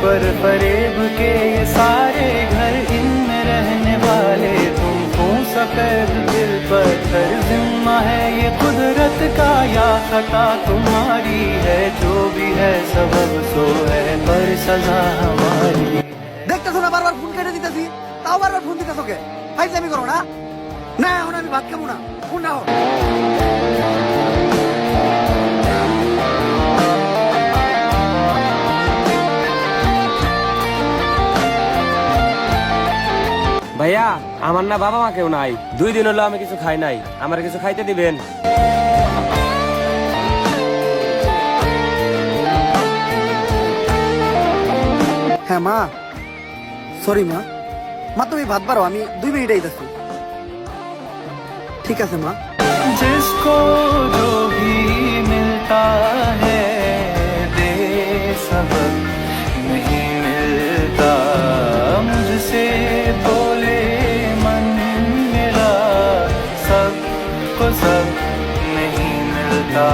पर फरेब के ये सारे घर इनमें रहने वाले तुमको सफेद दिल पत्थर जिम्मा है ये कुदरत का या खता तुम्हारी है जो भी है सबब सो है पर सजा हमारी। দেখতেছো না বারবার ফোন কেটে দিতেছি, তাও বারবার ফোন দিতেছো কে? ফাইজলামি করো না? না এখন আমি ভাত খাবো না, ফোন নাও। ভাইয়া আমার না বাবা মা কেউ নাই, 2 দিন হলো আমি কিছু খাই নাই, আমার কিছু খাইতে দিবেন? হ্যাঁ মা, সরি মা। মা তুমি ভাত বাড়ো, আমি 2 মিনিট আইতাছি। ঠিক আছে মা। जिसको जो भी मिलता है दे सबक नहीं मिलता मुझसे बोले मन मिला सबको सब नहीं मिलता।